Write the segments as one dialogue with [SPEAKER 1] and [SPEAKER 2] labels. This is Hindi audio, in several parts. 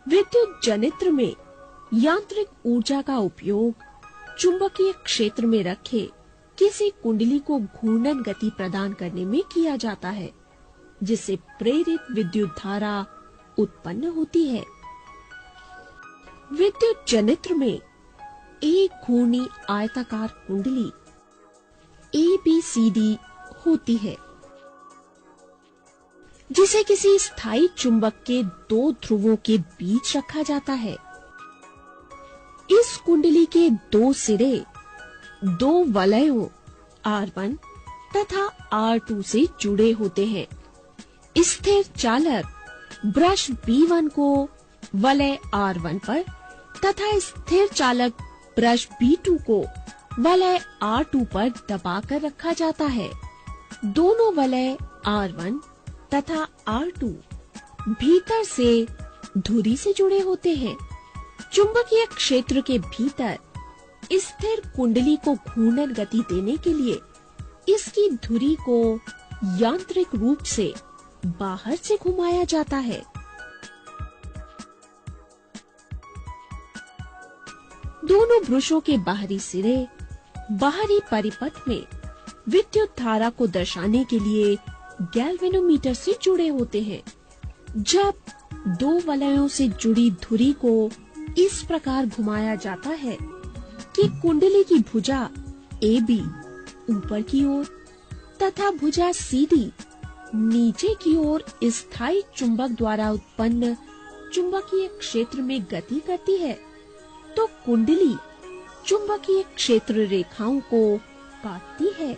[SPEAKER 1] विद्युत जनित्र में यांत्रिक ऊर्जा का उपयोग चुंबकीय क्षेत्र में रखे किसी कुंडली को घूर्णन गति प्रदान करने में किया जाता है, जिससे प्रेरित विद्युत धारा उत्पन्न होती है। विद्युत जनित्र में एक घूर्णी आयताकार कुंडली ABCD होती है, जिसे किसी स्थायी चुंबक के दो ध्रुवों के बीच रखा जाता है। इस कुंडली के दो सिरे दो वलयों R1 तथा R2 से जुड़े होते हैं। स्थिर चालक ब्रश B1 को वलय R1 पर तथा स्थिर चालक ब्रश B2 को वलय R2 पर दबाकर रखा जाता है। दोनों वलय R1 तथा R2 भीतर से धुरी से जुड़े होते हैं। चुंबकीय क्षेत्र के भीतर स्थिर कुंडली को घूर्णन गति देने के लिए इसकी धुरी को यांत्रिक रूप से बाहर से घुमाया जाता है। दोनों ब्रशों के बाहरी सिरे बाहरी परिपथ में विद्युत धारा को दर्शाने के लिए गैल्वेनोमीटर से जुड़े होते हैं। जब दो वलयों से जुड़ी धुरी को इस प्रकार घुमाया जाता है कि कुंडली की भुजा AB ऊपर की ओर तथा भुजा CD नीचे की ओर स्थायी चुंबक द्वारा उत्पन्न चुंबकीय क्षेत्र में गति करती है, तो कुंडली चुंबकीय क्षेत्र रेखाओं को काटती है।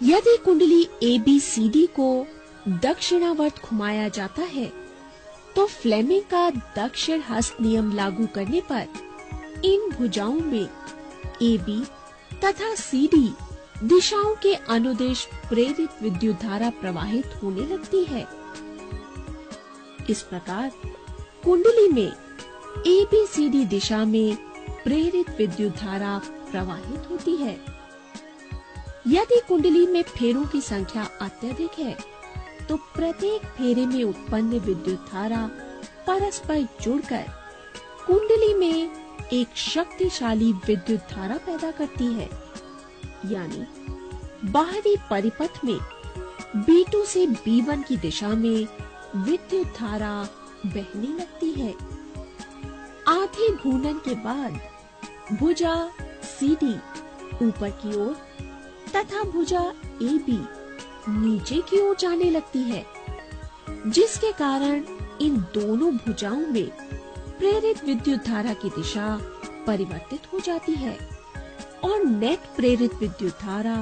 [SPEAKER 1] यदि कुंडली ABCD को दक्षिणावर्त घुमाया जाता है, तो फ्लेमिंग का दक्षिण हस्त नियम लागू करने पर इन भुजाओं में AB तथा CD दिशाओं के अनुदिश प्रेरित विद्युत धारा प्रवाहित होने लगती है। इस प्रकार कुंडली में ABCD दिशा में प्रेरित विद्युत धारा प्रवाहित होती है। यदि कुंडली में फेरों की संख्या अत्यधिक है, तो प्रत्येक फेरे में उत्पन्न विद्युत धारा परस्पर जुड़कर कुंडली में एक शक्तिशाली विद्युत धारा पैदा करती है, यानी बाहरी परिपथ में B2 से B1 की दिशा में विद्युत धारा बहने लगती है। आधे घूर्णन के बाद भुजा CD ऊपर की ओर तथा भुजा AB नीचे की ओर जाने लगती है, जिसके कारण इन दोनों भुजाओं में प्रेरित विद्युत धारा की दिशा परिवर्तित हो जाती है और नेट प्रेरित विद्युत धारा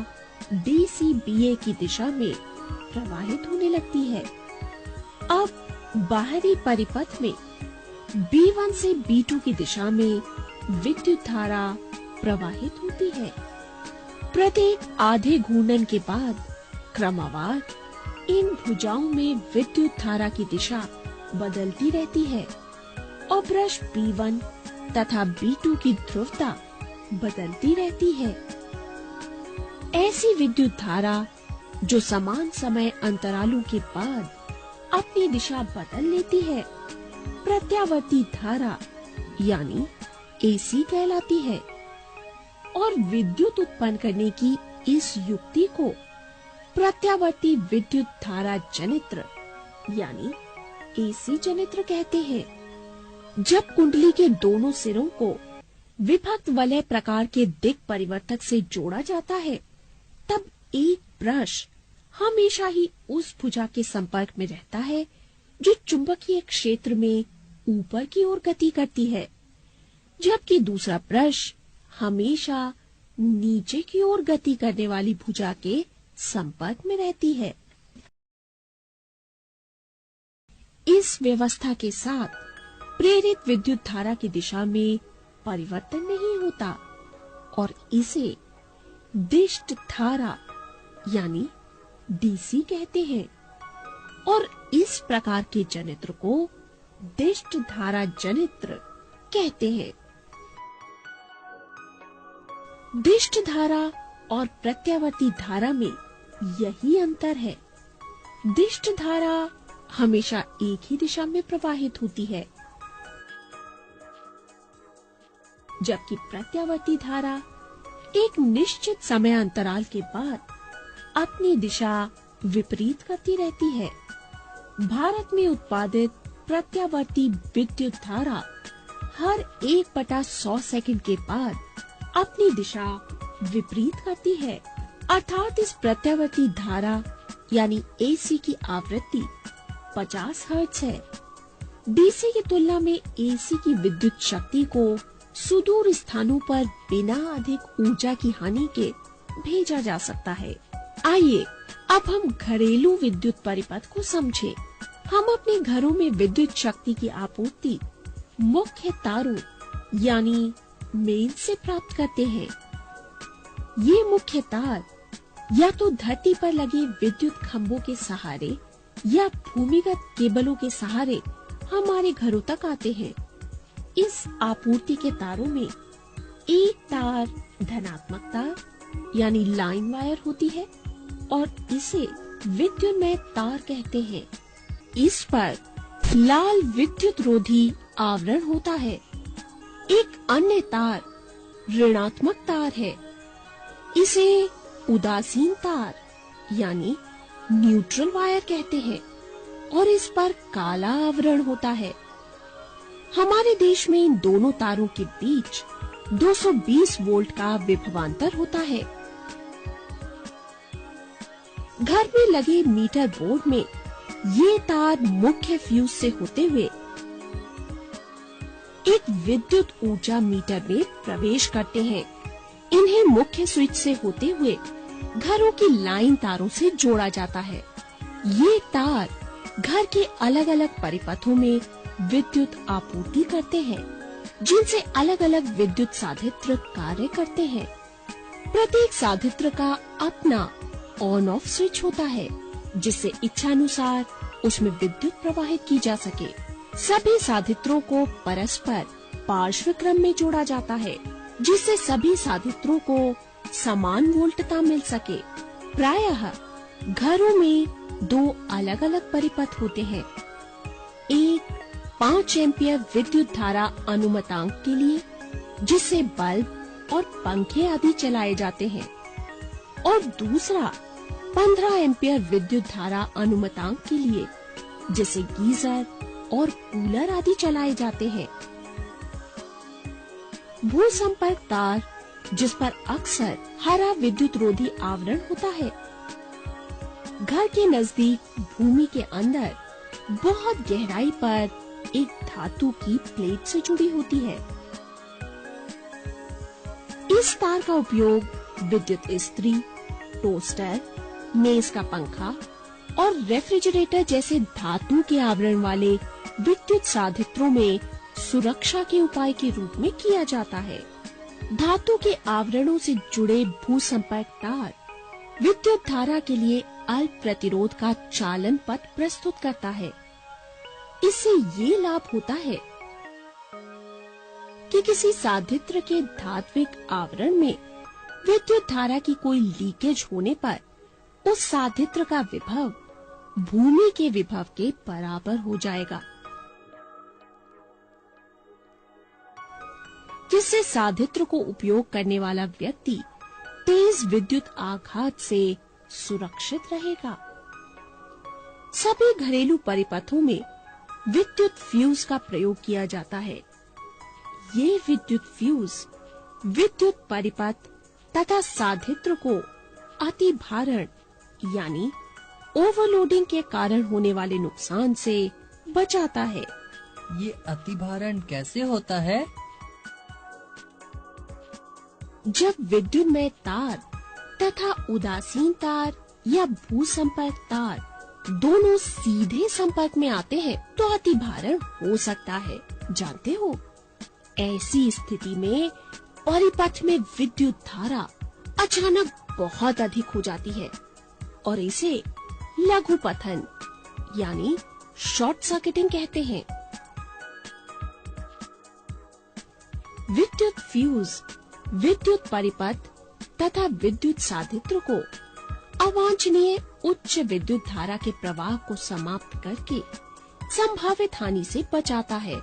[SPEAKER 1] DCBA की दिशा में प्रवाहित होने लगती है। अब बाहरी परिपथ में B1 से B2 की दिशा में विद्युत धारा प्रवाहित होती है। प्रत्येक आधे घूर्णन के बाद क्रमवार इन भुजाओं में विद्युत धारा की दिशा बदलती रहती है और ब्रश B1 तथा B2 की ध्रुवता बदलती रहती है। ऐसी विद्युत धारा जो समान समय अंतरालों के बाद अपनी दिशा बदल लेती है, प्रत्यावर्ती धारा यानी AC कहलाती है। और विद्युत उत्पन्न करने की इस युक्ति को प्रत्यावर्ती विद्युत धारा जनित्र यानी AC जनित्र कहते हैं। जब कुंडली के दोनों सिरों को विभक्त वलय प्रकार के दिक् परिवर्तक से जोड़ा जाता है, तब एक ब्रश हमेशा ही उस भुजा के संपर्क में रहता है जो चुंबकीय क्षेत्र में ऊपर की ओर गति करती है, जबकि दूसरा ब्रश हमेशा नीचे की ओर गति करने वाली भुजा के संपर्क में रहती है। इस व्यवस्था के साथ प्रेरित विद्युत धारा की दिशा में परिवर्तन नहीं होता और इसे दिष्ट धारा यानी DC कहते हैं और इस प्रकार के जनित्र को दिष्ट धारा जनित्र कहते हैं। दिष्ट धारा और प्रत्यावर्ती धारा में यही अंतर है। दिष्ट धारा हमेशा एक ही दिशा में प्रवाहित होती है, जबकि प्रत्यावर्ती धारा एक निश्चित समय अंतराल के बाद अपनी दिशा विपरीत करती रहती है। भारत में उत्पादित प्रत्यावर्ती विद्युत धारा हर 1/100 सेकंड के बाद अपनी दिशा विपरीत करती है, अर्थात इस प्रत्यावर्ती धारा यानी एसी की आवृत्ति 50 हर्ट्ज है। डीसी की तुलना में एसी की विद्युत शक्ति को सुदूर स्थानों पर बिना अधिक ऊर्जा की हानि के भेजा जा सकता है। आइए अब हम घरेलू विद्युत परिपथ को समझें। हम अपने घरों में विद्युत शक्ति की आपूर्ति मुख्य तारों यानी मेन से प्राप्त करते हैं। ये मुख्य तार या तो धरती पर लगे विद्युत खंभों के सहारे या भूमिगत केबलों के सहारे हमारे घरों तक आते हैं। इस आपूर्ति के तारों में एक तार धनात्मक तार यानी लाइन वायर होती है और इसे विद्युन्मय तार कहते हैं। इस पर लाल विद्युत रोधी आवरण होता है। एक अन्य तार ऋणात्मक तार है, इसे उदासीन तार यानी न्यूट्रल वायर कहते हैं और इस पर काला आवरण होता है। हमारे देश में इन दोनों तारों के बीच 220 वोल्ट का विभवांतर होता है। घर में लगे मीटर बोर्ड में ये तार मुख्य फ्यूज से होते हुए एक विद्युत ऊर्जा मीटर में प्रवेश करते हैं। इन्हें मुख्य स्विच से होते हुए घरों की लाइन तारों से जोड़ा जाता है। ये तार घर के अलग अलग परिपथों में विद्युत आपूर्ति करते हैं, जिनसे अलग अलग विद्युत साधित्र कार्य करते हैं। प्रत्येक साधित्र का अपना ऑन ऑफ स्विच होता है, जिससे इच्छानुसार उसमें विद्युत प्रवाहित की जा सके। सभी साधित्रों को परस्पर पार्श्व क्रम में जोड़ा जाता है, जिससे सभी साधित्रों को समान वोल्टता मिल सके। प्रायः घरों में 2 अलग अलग परिपथ होते हैं, एक 5 एम्पियर विद्युत धारा अनुमतांक के लिए, जिससे बल्ब और पंखे आदि चलाए जाते हैं, और दूसरा 15 एम्पियर विद्युत धारा अनुमतांक के लिए, जिससे गीजर और कूलर आदि चलाए जाते हैं। भू संपर्क तार, जिस पर अक्सर हरा विद्युत रोधी आवरण होता है, घर के नजदीक भूमि के अंदर बहुत गहराई पर एक धातु की प्लेट से जुड़ी होती है। इस तार का उपयोग विद्युत इस्त्री, टोस्टर, मेज का पंखा और रेफ्रिजरेटर जैसे धातु के आवरण वाले विद्युत साधित्रों में सुरक्षा के उपाय के रूप में किया जाता है। धातु के आवरणों से जुड़े भू संपर्क तार विद्युत धारा के लिए अल्प प्रतिरोध का चालन पथ प्रस्तुत करता है। इससे ये लाभ होता है कि किसी साधित्र के धात्विक आवरण में विद्युत धारा की कोई लीकेज होने पर उस साधित्र का विभव भूमि के विभव के बराबर हो जाएगा, जिससे साधित्र को उपयोग करने वाला व्यक्ति तेज विद्युत आघात से सुरक्षित रहेगा। सभी घरेलू परिपथों में विद्युत फ्यूज का प्रयोग किया जाता है। ये विद्युत फ्यूज विद्युत परिपथ तथा साधित्र को अतिभारण यानी ओवरलोडिंग के कारण होने वाले नुकसान से बचाता है।
[SPEAKER 2] ये अतिभारण कैसे होता है?
[SPEAKER 1] जब विद्युन्मय तार तथा उदासीन तार या भू संपर्क तार दोनों सीधे संपर्क में आते हैं तो अतिभारण हो सकता है। जानते हो, ऐसी स्थिति में परिपथ में विद्युत धारा अचानक बहुत अधिक हो जाती है और इसे लघु पतन यानी शॉर्ट सर्किटिंग कहते हैं। विद्युत फ्यूज विद्युत परिपथ तथा विद्युत साधित्र को अवांछनीय उच्च विद्युत धारा के प्रवाह को समाप्त करके संभावित हानि से बचाता है।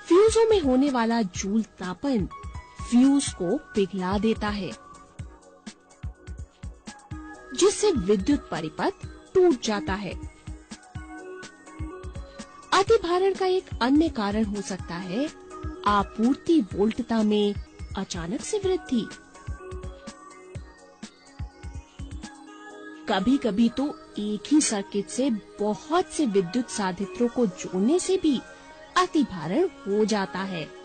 [SPEAKER 1] फ्यूजों में होने वाला जूल तापन फ्यूज को पिघला देता है, जिससे विद्युत परिपथ टूट जाता है। अतिभारण का एक अन्य कारण हो सकता है आपूर्ति वोल्टता में अचानक से वृद्धि। कभी कभी तो एक ही सर्किट से बहुत से विद्युत साधित्रों को जोड़ने से भी अतिभारण हो जाता है।